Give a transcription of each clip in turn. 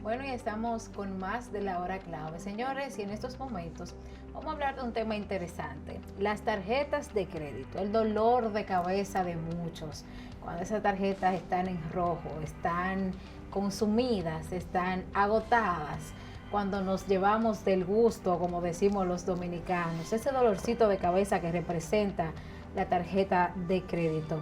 Bueno, y estamos con más de la hora clave, señores, y en estos momentos vamos a hablar de un tema interesante, las tarjetas de crédito, el dolor de cabeza de muchos, cuando esas tarjetas están en rojo, están consumidas, están agotadas, cuando nos llevamos del gusto, como decimos los dominicanos, ese dolorcito de cabeza que representa la tarjeta de crédito.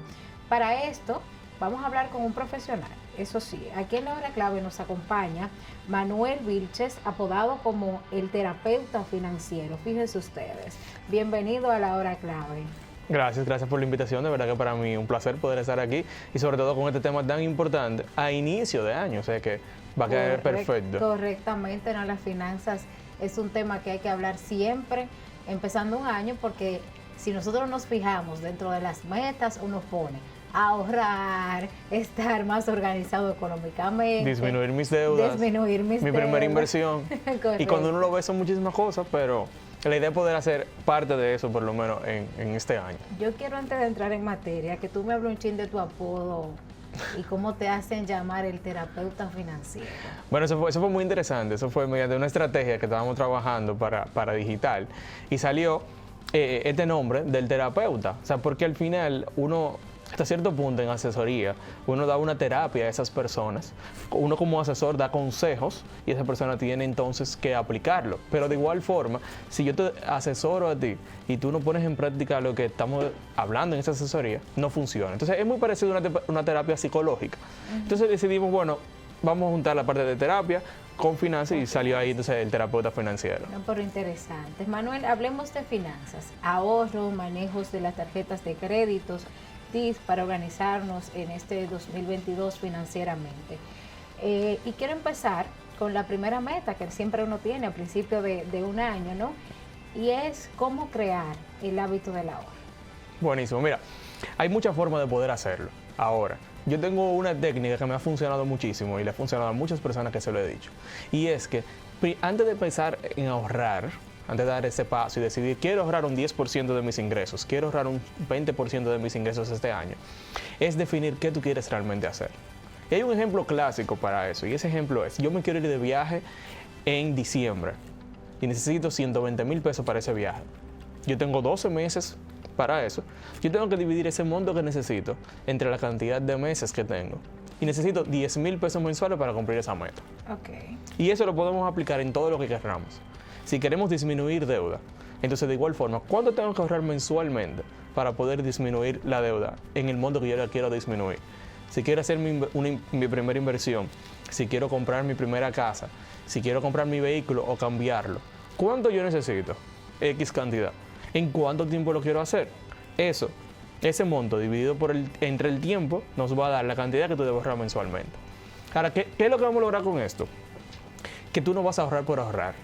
Para esto, vamos a hablar con un profesional. Eso sí, aquí en la hora clave nos acompaña Manuel Vilches, apodado como el terapeuta financiero. Fíjense ustedes. Bienvenido a la hora clave. Gracias por la invitación. De verdad que para mí un placer poder estar aquí y sobre todo con este tema tan importante a inicio de año. O sea que va a quedar perfecto. Correctamente, ¿no? Las finanzas es un tema que hay que hablar siempre, empezando un año, porque si nosotros nos fijamos dentro de las metas, uno pone ahorrar, estar más organizado económicamente, disminuir mis deudas, mi primera inversión. Y cuando uno lo ve son muchísimas cosas, pero la idea es poder hacer parte de eso por lo menos en este año. Yo quiero, antes de entrar en materia, que tú me hables un chin de tu apodo y cómo te hacen llamar el terapeuta financiero. Bueno, eso fue muy interesante. Eso fue mediante una estrategia que estábamos trabajando para digital y salió este nombre del terapeuta. O sea, porque al final uno, hasta cierto punto en asesoría, uno da una terapia a esas personas. Uno como asesor da consejos y esa persona tiene entonces que aplicarlo. Pero de igual forma, si yo te asesoro a ti y tú no pones en práctica lo que estamos hablando en esa asesoría, no funciona. Entonces es muy parecido a una terapia psicológica. Entonces decidimos, bueno, vamos a juntar la parte de terapia con finanzas y salió ahí entonces el terapeuta financiero. No, pero interesante. Manuel, hablemos de finanzas, ahorro, manejos de las tarjetas de créditos, tips para organizarnos en este 2022 financieramente. Y quiero empezar con la primera meta que siempre uno tiene al principio de un año, ¿no? Y es cómo crear el hábito del ahorro. Buenísimo, mira, hay muchas formas de poder hacerlo. Ahora, yo tengo una técnica que me ha funcionado muchísimo y le ha funcionado a muchas personas que se lo he dicho. Y es que antes de empezar en ahorrar, antes de dar ese paso y decidir, quiero ahorrar un 10% de mis ingresos, quiero ahorrar un 20% de mis ingresos este año, es definir qué tú quieres realmente hacer. Y hay un ejemplo clásico para eso, y ese ejemplo es, yo me quiero ir de viaje en diciembre y necesito 120,000 pesos para ese viaje. Yo tengo 12 meses para eso. Yo tengo que dividir ese monto que necesito entre la cantidad de meses que tengo. Y necesito 10,000 pesos mensuales para cumplir esa meta. Okay. Y eso lo podemos aplicar en todo lo que queramos. Si queremos disminuir deuda, entonces de igual forma, ¿cuánto tengo que ahorrar mensualmente para poder disminuir la deuda en el monto que yo la quiero disminuir? Si quiero hacer mi primera inversión, si quiero comprar mi primera casa, si quiero comprar mi vehículo o cambiarlo, ¿cuánto yo necesito? X cantidad. ¿En cuánto tiempo lo quiero hacer? Ese monto dividido entre el tiempo nos va a dar la cantidad que tú debes ahorrar mensualmente. Ahora, ¿qué es lo que vamos a lograr con esto? Que tú no vas a ahorrar por ahorrar.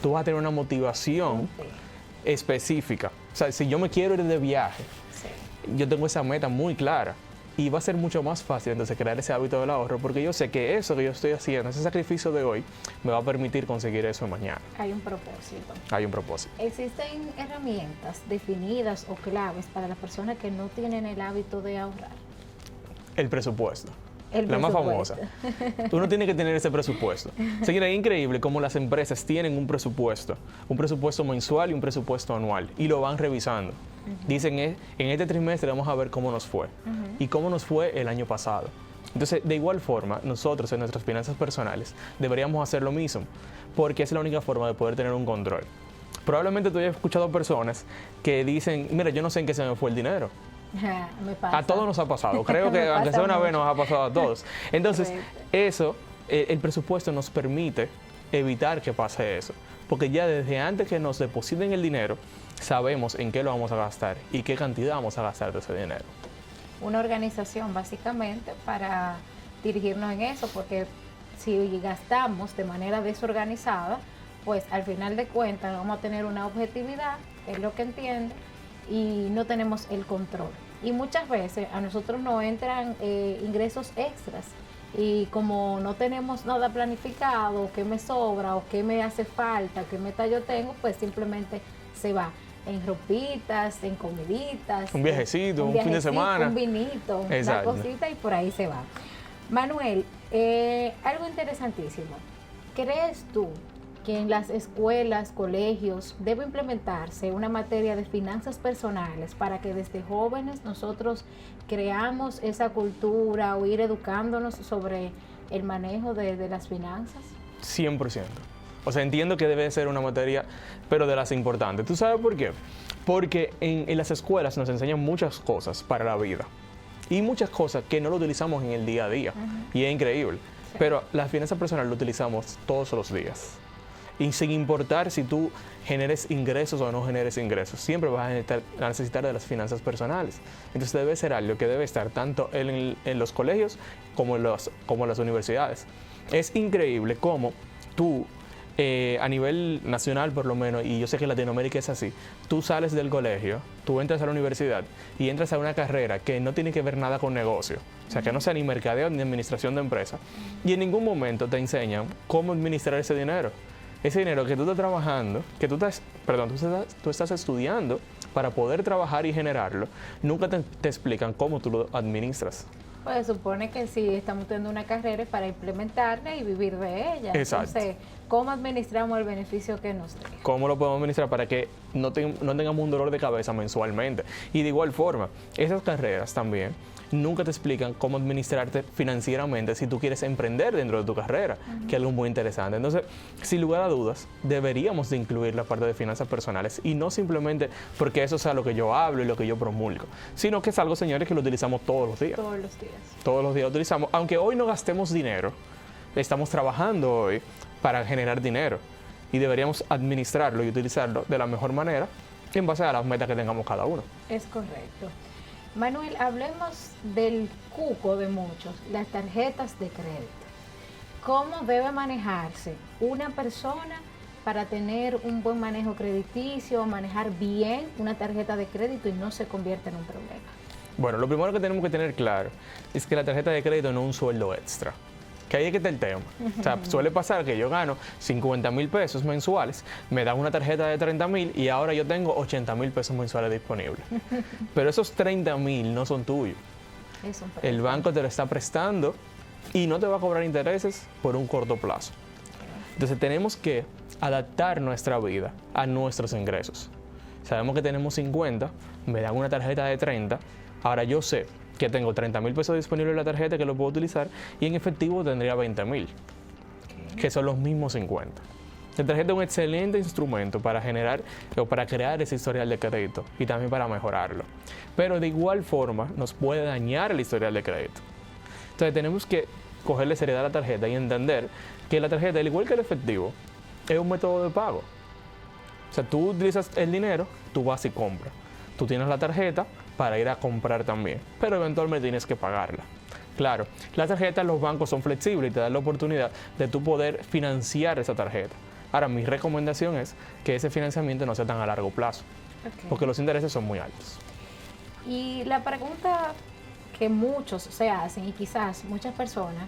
Tú vas a tener una motivación específica. O sea, si yo me quiero ir de viaje, yo tengo esa meta muy clara. Y va a ser mucho más fácil entonces crear ese hábito del ahorro, porque yo sé que eso que yo estoy haciendo, ese sacrificio de hoy, me va a permitir conseguir eso mañana. Hay un propósito. Hay un propósito. ¿Existen herramientas definidas o claves para las personas que no tienen el hábito de ahorrar? El presupuesto. La más famosa. Uno tiene que tener ese presupuesto. Señora, es increíble cómo las empresas tienen un presupuesto mensual y un presupuesto anual, y lo van revisando. Dicen, en este trimestre vamos a ver cómo nos fue y cómo nos fue el año pasado. Entonces, de igual forma, nosotros en nuestras finanzas personales deberíamos hacer lo mismo, porque es la única forma de poder tener un control. Probablemente tú hayas escuchado personas que dicen, mira, yo no sé en qué se me fue el dinero. Me pasa. A todos nos ha pasado, creo que aunque sea una vez nos ha pasado a todos. Entonces, el presupuesto nos permite evitar que pase eso, porque ya desde antes que nos depositen el dinero, sabemos en qué lo vamos a gastar y qué cantidad vamos a gastar de ese dinero. Una organización básicamente para dirigirnos en eso, porque si gastamos de manera desorganizada, pues al final de cuentas vamos a tener una objetividad, es lo que entiendo, y no tenemos el control. Y muchas veces a nosotros nos entran ingresos extras y como no tenemos nada planificado, qué me sobra o qué me hace falta, qué meta yo tengo, pues simplemente se va en ropitas, en comiditas, un viajecito, un fin de semana, un vinito, exacto, una cosita y por ahí se va. Manuel, algo interesantísimo. ¿Crees tú que en las escuelas, colegios, debe implementarse una materia de finanzas personales para que desde jóvenes nosotros creamos esa cultura o ir educándonos sobre el manejo de las finanzas? 100%. O sea, entiendo que debe ser una materia, pero de las importantes. ¿Tú sabes por qué? Porque en las escuelas nos enseñan muchas cosas para la vida y muchas cosas que no lo utilizamos en el día a día. Y es increíble. Sí. Pero la finanza personal lo utilizamos todos los días. Y sin importar si tú generes ingresos o no generes ingresos, siempre vas a necesitar de las finanzas personales. Entonces debe ser algo que debe estar tanto en los colegios como en las universidades. Es increíble cómo tú, a nivel nacional por lo menos, y yo sé que en Latinoamérica es así, tú sales del colegio, tú entras a la universidad y entras a una carrera que no tiene que ver nada con negocio, o sea, que no sea ni mercadeo ni administración de empresa, y en ningún momento te enseñan cómo administrar ese dinero. Ese dinero que tú estás trabajando, tú estás estudiando para poder trabajar y generarlo, nunca te explican cómo tú lo administras. Pues se supone que sí, estamos teniendo una carrera para implementarla y vivir de ella. Exacto. Entonces, ¿cómo administramos el beneficio que nos dé? ¿Cómo lo podemos administrar para que no tengamos un dolor de cabeza mensualmente? Y de igual forma, esas carreras también nunca te explican cómo administrarte financieramente si tú quieres emprender dentro de tu carrera, que es algo muy interesante. Entonces, sin lugar a dudas, deberíamos de incluir la parte de finanzas personales y no simplemente porque eso sea lo que yo hablo y lo que yo promulgo, sino que es algo, señores, que lo utilizamos todos los días. Todos los días. Todos los días lo utilizamos. Aunque hoy no gastemos dinero, estamos trabajando hoy para generar dinero y deberíamos administrarlo y utilizarlo de la mejor manera en base a las metas que tengamos cada uno. Es correcto. Manuel, hablemos del cuco de muchos, las tarjetas de crédito. ¿Cómo debe manejarse una persona para tener un buen manejo crediticio, manejar bien una tarjeta de crédito y no se convierta en un problema? Bueno, lo primero que tenemos que tener claro es que la tarjeta de crédito no es un sueldo extra. Que ahí es que está el tema. O sea, suele pasar que yo gano 50,000 pesos mensuales, me dan una tarjeta de 30,000 y ahora yo tengo 80,000 pesos mensuales disponibles. Pero esos 30,000 no son tuyos. El banco te lo está prestando y no te va a cobrar intereses por un corto plazo. Entonces tenemos que adaptar nuestra vida a nuestros ingresos. Sabemos que tenemos 50, me dan una tarjeta de 30, ahora yo sé que tengo 30,000 pesos disponibles en la tarjeta que lo puedo utilizar y en efectivo tendría 20,000, que son los mismos 50. La tarjeta es un excelente instrumento para generar o para crear ese historial de crédito y también para mejorarlo. Pero de igual forma nos puede dañar el historial de crédito. Entonces tenemos que cogerle seriedad a la tarjeta y entender que la tarjeta, al igual que el efectivo, es un método de pago. O sea, tú utilizas el dinero, tú vas y compras. Tú tienes la tarjeta para ir a comprar también, pero eventualmente tienes que pagarla. Claro, las tarjetas, los bancos son flexibles y te dan la oportunidad de tú poder financiar esa tarjeta. Ahora, mi recomendación es que ese financiamiento no sea tan a largo plazo, porque los intereses son muy altos. Y la pregunta que muchos se hacen y quizás muchas personas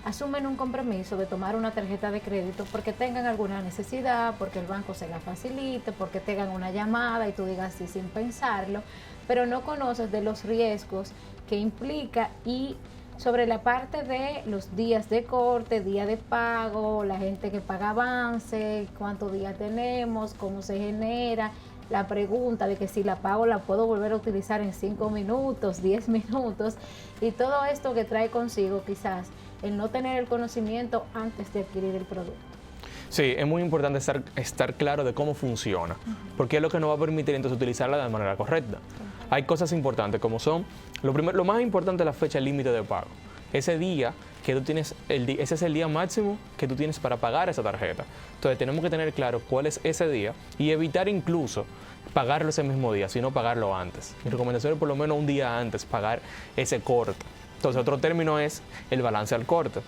asumen un compromiso de tomar una tarjeta de crédito porque tengan alguna necesidad, porque el banco se la facilite, porque tengan una llamada y tú digas sí sin pensarlo, pero no conoces de los riesgos que implica y sobre la parte de los días de corte, día de pago, la gente que paga avance, cuántos días tenemos, cómo se genera, la pregunta de que si la pago la puedo volver a utilizar en 5 minutos, 10 minutos y todo esto que trae consigo quizás el no tener el conocimiento antes de adquirir el producto. Sí, es muy importante estar claro de cómo funciona, porque es lo que nos va a permitir entonces utilizarla de manera correcta. Hay cosas importantes como son, lo más importante es la fecha límite de pago. Ese día que tú tienes, ese es el día máximo que tú tienes para pagar esa tarjeta. Entonces tenemos que tener claro cuál es ese día y evitar incluso pagarlo ese mismo día, sino pagarlo antes. Mi recomendación es por lo menos un día antes pagar ese corte. Entonces otro término es el balance al corte.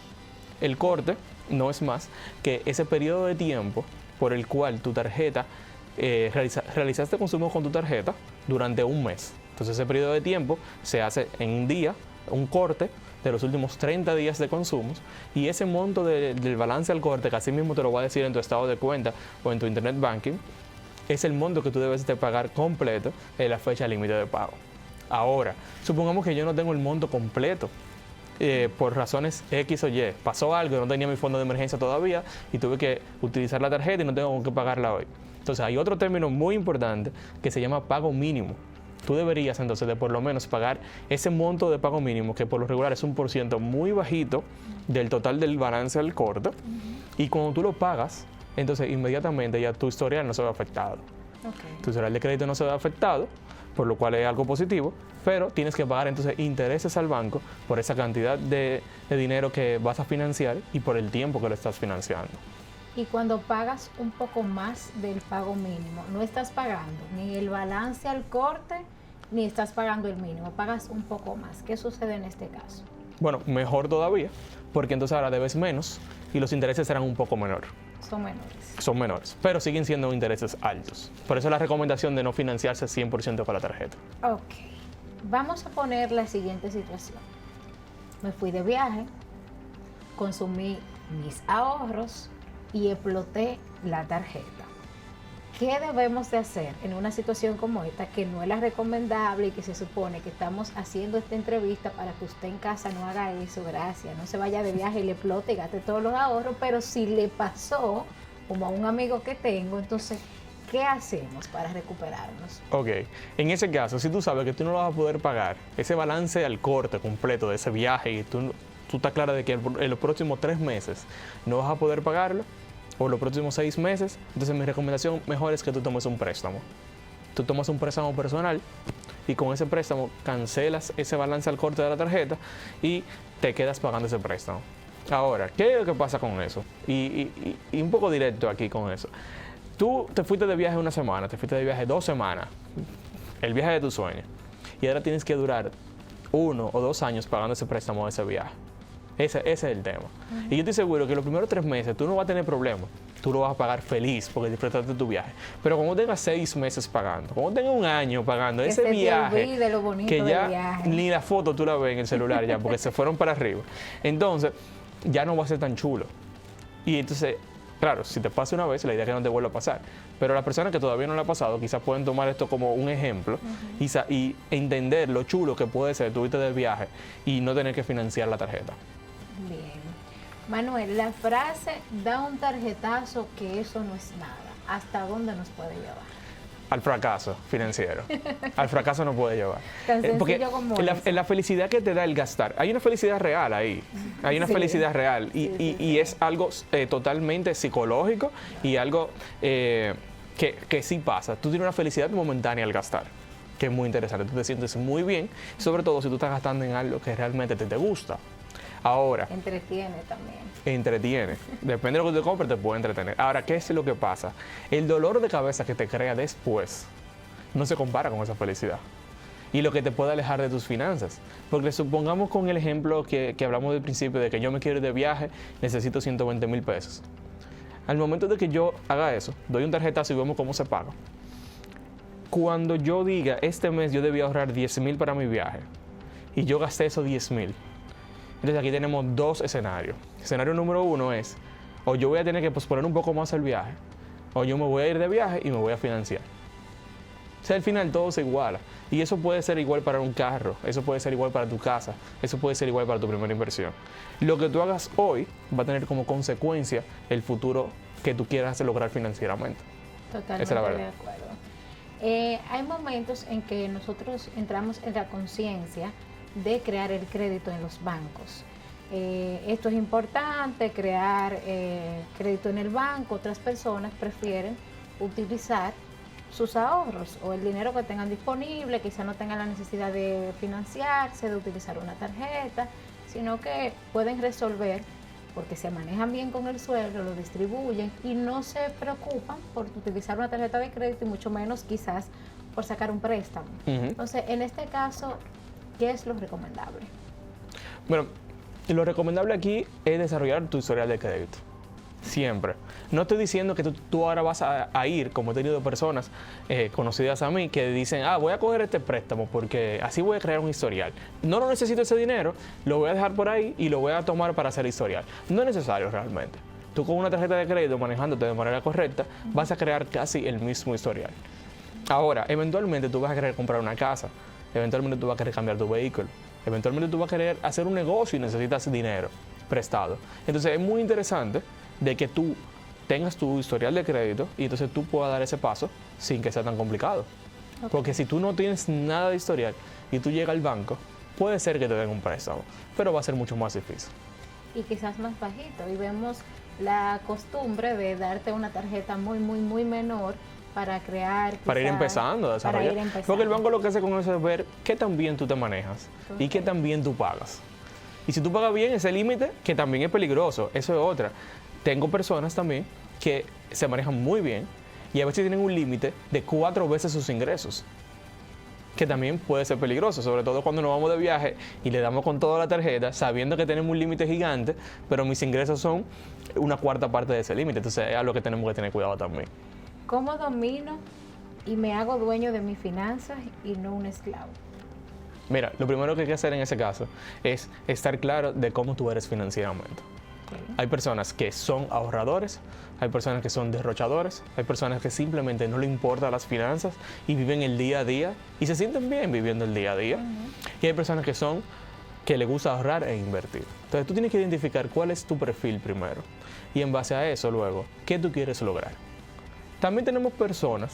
El corte no es más que ese periodo de tiempo por el cual tu tarjeta, realizaste consumo con tu tarjeta durante un mes. Entonces ese periodo de tiempo se hace en un día, un corte de los últimos 30 días de consumos y ese monto del balance al corte, que así mismo te lo va a decir en tu estado de cuenta o en tu internet banking, es el monto que tú debes de pagar completo en la fecha límite de pago. Ahora, supongamos que yo no tengo el monto completo por razones X o Y. Pasó algo, no tenía mi fondo de emergencia todavía y tuve que utilizar la tarjeta y no tengo con qué pagarla hoy. Entonces hay otro término muy importante que se llama pago mínimo. Tú deberías entonces de por lo menos pagar ese monto de pago mínimo, que por lo regular es un % muy bajito del total del balance al corte. Y cuando tú lo pagas, entonces inmediatamente ya tu historial no se ve afectado. Tu historial de crédito no se ve afectado, por lo cual es algo positivo, pero tienes que pagar entonces intereses al banco por esa cantidad de dinero que vas a financiar y por el tiempo que lo estás financiando. Y cuando pagas un poco más del pago mínimo, no estás pagando ni el balance al corte, ni estás pagando el mínimo, pagas un poco más. ¿Qué sucede en este caso? Bueno, mejor todavía, porque entonces ahora debes menos y los intereses serán un poco menor. Son menores. Son menores, pero siguen siendo intereses altos. Por eso la recomendación de no financiarse 100% con la tarjeta. Ok, vamos a poner la siguiente situación. Me fui de viaje, consumí mis ahorros y exploté la tarjeta. ¿Qué debemos de hacer en una situación como esta, que no es la recomendable y que se supone que estamos haciendo esta entrevista para que usted en casa no haga eso? Gracias, no se vaya de viaje y le explote y gaste todos los ahorros, pero si le pasó, como a un amigo que tengo, entonces, ¿qué hacemos para recuperarnos? Ok, en ese caso, si tú sabes que tú no lo vas a poder pagar, ese balance al corte completo de ese viaje y tú estás clara de que en los próximos 3 meses no vas a poder pagarlo, o los próximos 6 meses, entonces mi recomendación mejor es que tú tomes un préstamo. Tú tomas un préstamo personal y con ese préstamo cancelas ese balance al corte de la tarjeta y te quedas pagando ese préstamo. Ahora, ¿qué es lo que pasa con eso? Y un poco directo aquí con eso. Tú te fuiste de viaje 1 semana, te fuiste de viaje 2 semanas, el viaje de tus sueños, y ahora tienes que durar 1 o 2 años pagando ese préstamo de ese viaje. Ese es el tema. Y yo estoy seguro que los primeros 3 meses tú no vas a tener problemas. Tú lo vas a pagar feliz porque disfrutaste tu viaje. Pero cuando tengas 6 meses pagando, cuando tengas 1 año pagando ese viaje, lo bonito que ya del viaje. Ni la foto tú la ves en el celular ya, porque se fueron para arriba. Entonces, ya no va a ser tan chulo. Y entonces, claro, si te pasa una vez, la idea es que no te vuelva a pasar. Pero las personas que todavía no le ha pasado, quizás pueden tomar esto como un ejemplo y entender lo chulo que puede ser tu irte de viaje y no tener que financiar la tarjeta. Bien. Manuel, la frase da un tarjetazo que eso no es nada. ¿Hasta dónde nos puede llevar? Al fracaso financiero. Al fracaso no puede llevar. Tan sencillo Porque como en la felicidad que te da el gastar, hay una felicidad real ahí. Hay una felicidad real. Y es algo totalmente psicológico y algo que sí pasa. Tú tienes una felicidad momentánea al gastar, que es muy interesante. Tú te sientes muy bien, sobre todo si tú estás gastando en algo que realmente te gusta. Ahora, entretiene también. Entretiene. Depende de lo que tú compres, te puede entretener. Ahora, ¿qué es lo que pasa? El dolor de cabeza que te crea después no se compara con esa felicidad. Y lo que te puede alejar de tus finanzas. Porque supongamos con el ejemplo que hablamos del principio de que yo me quiero ir de viaje, necesito 120,000 pesos. Al momento de que yo haga eso, doy un tarjetazo y vemos cómo se paga. Cuando yo diga, este mes yo debía ahorrar 10,000 para mi viaje y yo gasté esos 10,000. Entonces aquí tenemos 2 escenarios. Escenario número 1 es, o yo voy a tener que posponer un poco más el viaje, o yo me voy a ir de viaje y me voy a financiar. O sea, al final todo se iguala. Y eso puede ser igual para un carro, eso puede ser igual para tu casa, eso puede ser igual para tu primera inversión. Lo que tú hagas hoy va a tener como consecuencia el futuro que tú quieras lograr financieramente. Totalmente Esa es la verdad. de acuerdo. Hay momentos en que nosotros entramos en la conciencia de crear el crédito en los bancos. Esto es importante, crear crédito en el banco. Otras personas prefieren utilizar sus ahorros o el dinero que tengan disponible, quizá no tengan la necesidad de financiarse, de utilizar una tarjeta, sino que pueden resolver porque se manejan bien con el sueldo, lo distribuyen y no se preocupan por utilizar una tarjeta de crédito y mucho menos quizás por sacar un préstamo. Entonces, en este caso, ¿qué es lo recomendable? Bueno, lo recomendable aquí es desarrollar tu historial de crédito. Siempre. No estoy diciendo que tú ahora vas a ir, como he tenido personas conocidas a mí, que dicen, voy a coger este préstamo porque así voy a crear un historial. No lo necesito ese dinero, lo voy a dejar por ahí y lo voy a tomar para hacer historial. No es necesario realmente. Tú con una tarjeta de crédito manejándote de manera correcta, vas a crear casi el mismo historial. Ahora, eventualmente tú vas a querer comprar una casa, eventualmente tú vas a querer cambiar tu vehículo. Eventualmente tú vas a querer hacer un negocio y necesitas dinero prestado. Entonces es muy interesante de que tú tengas tu historial de crédito y entonces tú puedas dar ese paso sin que sea tan complicado. Okay. Porque si tú no tienes nada de historial y tú llegas al banco, puede ser que te den un préstamo, pero va a ser mucho más difícil. Y quizás más bajito. Y vemos la costumbre de darte una tarjeta muy, muy, muy menor para crear... Para ir empezando a desarrollar. Porque el banco lo que hace con eso es ver qué tan bien tú te manejas y qué tan bien tú pagas. Y si tú pagas bien ese límite, que también es peligroso, eso es otra. Tengo personas también que se manejan muy bien y a veces tienen un límite de 4 veces sus ingresos, que también puede ser peligroso, sobre todo cuando nos vamos de viaje y le damos con toda la tarjeta, sabiendo que tenemos un límite gigante, pero mis ingresos son una cuarta parte de ese límite. Entonces es algo que tenemos que tener cuidado también. ¿Cómo domino y me hago dueño de mis finanzas y no un esclavo? Mira, lo primero que hay que hacer en ese caso es estar claro de cómo tú eres financieramente. Hay personas que son ahorradores, hay personas que son derrochadores, hay personas que simplemente no le importan las finanzas y viven el día a día y se sienten bien viviendo el día a día. Y hay personas que les gusta ahorrar e invertir. Entonces tú tienes que identificar cuál es tu perfil primero y en base a eso luego, ¿qué tú quieres lograr? También tenemos personas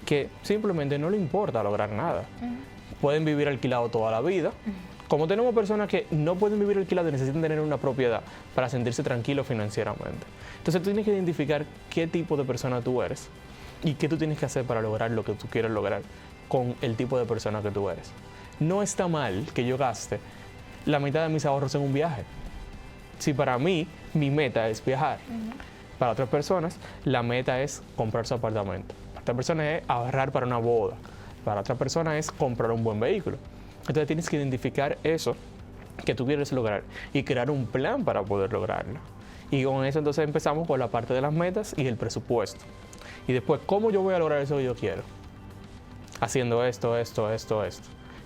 que simplemente no le importa lograr nada. Pueden vivir alquilado toda la vida. Como tenemos personas que no pueden vivir alquilado y necesitan tener una propiedad para sentirse tranquilos financieramente. Entonces tú tienes que identificar qué tipo de persona tú eres y qué tú tienes que hacer para lograr lo que tú quieres lograr con el tipo de persona que tú eres. No está mal que yo gaste la mitad de mis ahorros en un viaje. Si para mí mi meta es viajar, para otras personas la meta es comprar su apartamento. Para otras personas es ahorrar para una boda. Para otras personas es comprar un buen vehículo. Entonces tienes que identificar eso que tú quieres lograr y crear un plan para poder lograrlo. Y con eso entonces empezamos con la parte de las metas y el presupuesto. Y después, ¿cómo yo voy a lograr eso que yo quiero? Haciendo esto.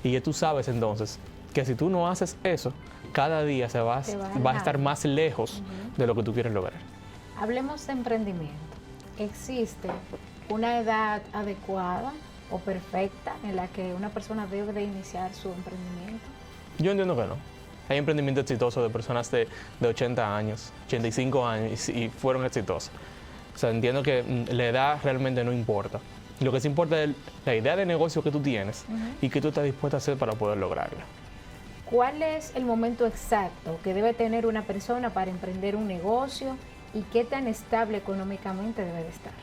Y ya tú sabes entonces que si tú no haces eso, cada día vas a estar más lejos de lo que tú quieres lograr. Hablemos de emprendimiento. ¿Existe una edad adecuada o perfecta en la que una persona debe de iniciar su emprendimiento? Yo entiendo que no. Hay emprendimientos exitosos de personas de 80 años, 85 años y fueron exitosos. O sea, entiendo que la edad realmente no importa. Lo que sí importa es la idea de negocio que tú tienes y que tú estás dispuesto a hacer para poder lograrla. ¿Cuál es el momento exacto que debe tener una persona para emprender un negocio y qué tan estable económicamente debe de estar?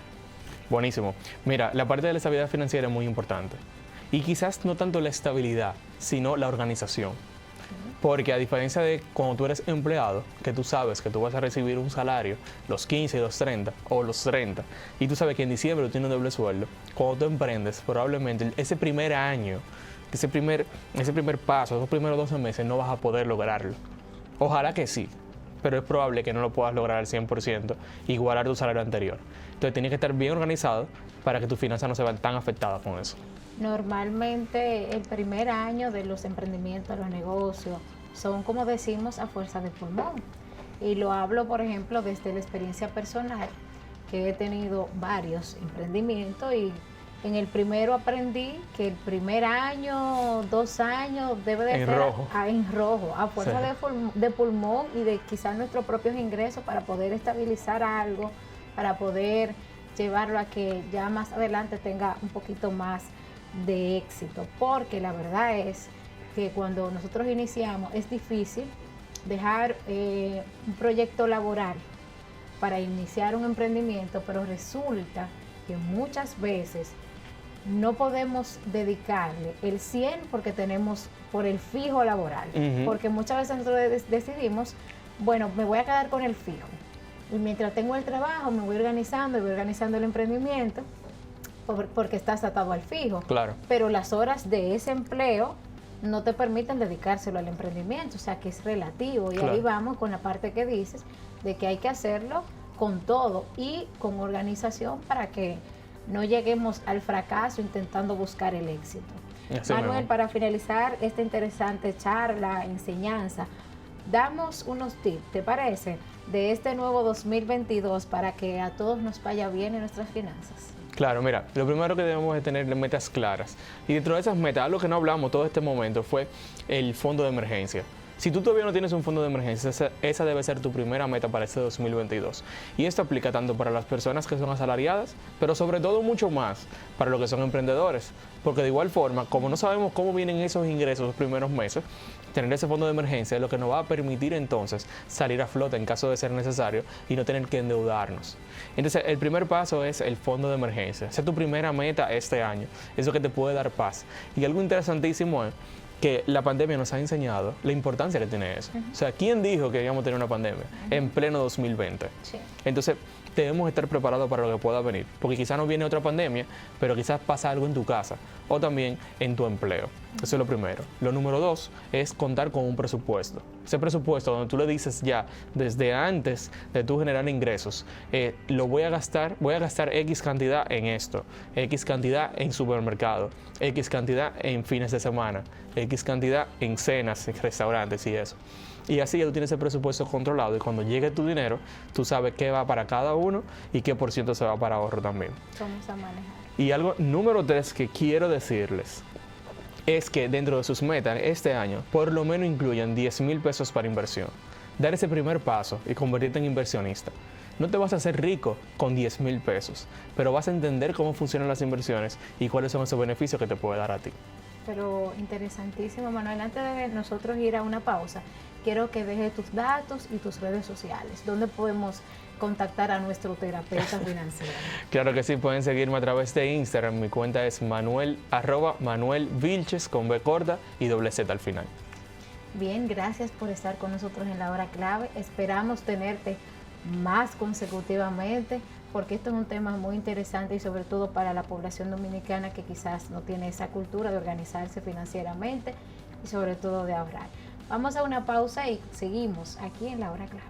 Buenísimo. Mira, la parte de la estabilidad financiera es muy importante. Y quizás no tanto la estabilidad, sino la organización. Porque a diferencia de cuando tú eres empleado, que tú sabes que tú vas a recibir un salario los 15, los 30 o los 30, y tú sabes que en diciembre tú tienes un doble sueldo, cuando tú emprendes, probablemente ese primer año, ese primer paso, esos primeros 12 meses no vas a poder lograrlo. Ojalá que sí, pero es probable que no lo puedas lograr al 100% y igualar tu salario anterior. Entonces tienes que estar bien organizado para que tus finanzas no se vean tan afectadas con eso. Normalmente el primer año de los emprendimientos, los negocios, son como decimos a fuerza de pulmón. Y lo hablo, por ejemplo, desde la experiencia personal, que he tenido varios emprendimientos y en el primero aprendí que el primer año, 2 años debe de ser en rojo, a fuerza de pulmón y de quizás nuestros propios ingresos para poder estabilizar algo, para poder llevarlo a que ya más adelante tenga un poquito más de éxito. Porque la verdad es que cuando nosotros iniciamos es difícil dejar un proyecto laboral para iniciar un emprendimiento, pero resulta que muchas veces no podemos dedicarle el 100 porque tenemos por el fijo laboral, porque muchas veces nosotros decidimos, bueno, me voy a quedar con el fijo y mientras tengo el trabajo me voy organizando el emprendimiento porque estás atado al fijo. Claro. Pero las horas de ese empleo no te permiten dedicárselo al emprendimiento, o sea que es relativo y ahí vamos con la parte que dices de que hay que hacerlo con todo y con organización para que no lleguemos al fracaso intentando buscar el éxito. Manuel, para finalizar esta interesante charla, enseñanza, damos unos tips, ¿te parece? De este nuevo 2022 para que a todos nos vaya bien en nuestras finanzas. Claro, mira, lo primero que debemos es tener metas claras. Y dentro de esas metas, algo que no hablamos todo este momento fue el fondo de emergencia. Si tú todavía no tienes un fondo de emergencia, esa debe ser tu primera meta para este 2022. Y esto aplica tanto para las personas que son asalariadas, pero sobre todo mucho más para los que son emprendedores. Porque de igual forma, como no sabemos cómo vienen esos ingresos los primeros meses, tener ese fondo de emergencia es lo que nos va a permitir entonces salir a flote en caso de ser necesario y no tener que endeudarnos. Entonces, el primer paso es el fondo de emergencia. Esa es tu primera meta este año. Eso que te puede dar paz. Y algo interesantísimo es que la pandemia nos ha enseñado la importancia que tiene eso. O sea, ¿quién dijo que íbamos a tener una pandemia en pleno 2020? Sí. Entonces, debemos estar preparados para lo que pueda venir, porque quizás no viene otra pandemia, pero quizás pasa algo en tu casa o también en tu empleo. Eso es lo primero. Lo número 2 es contar con un presupuesto. Ese presupuesto donde tú le dices ya desde antes de tú generar ingresos, voy a gastar X cantidad en esto, X cantidad en supermercado, X cantidad en fines de semana, X cantidad en cenas, en restaurantes y eso. Y así ya tú tienes el presupuesto controlado y cuando llegue tu dinero, tú sabes qué va para cada uno y qué por ciento se va para ahorro también. Vamos a manejar. Y algo número 3 que quiero decirles es que dentro de sus metas este año, por lo menos incluyan 10,000 pesos para inversión. Dar ese primer paso y convertirte en inversionista. No te vas a hacer rico con 10,000 pesos, pero vas a entender cómo funcionan las inversiones y cuáles son esos beneficios que te puede dar a ti. Pero interesantísimo, Manuel. Antes de nosotros ir a una pausa, quiero que dejes tus datos y tus redes sociales. ¿Dónde podemos contactar a nuestro terapeuta financiero? Claro que sí, pueden seguirme a través de Instagram. Mi cuenta es @Manuel Vilches con B corta y doble Z al final. Bien, gracias por estar con nosotros en la hora clave. Esperamos tenerte más consecutivamente, porque esto es un tema muy interesante y sobre todo para la población dominicana que quizás no tiene esa cultura de organizarse financieramente y sobre todo de ahorrar. Vamos a una pausa y seguimos aquí en la hora clave.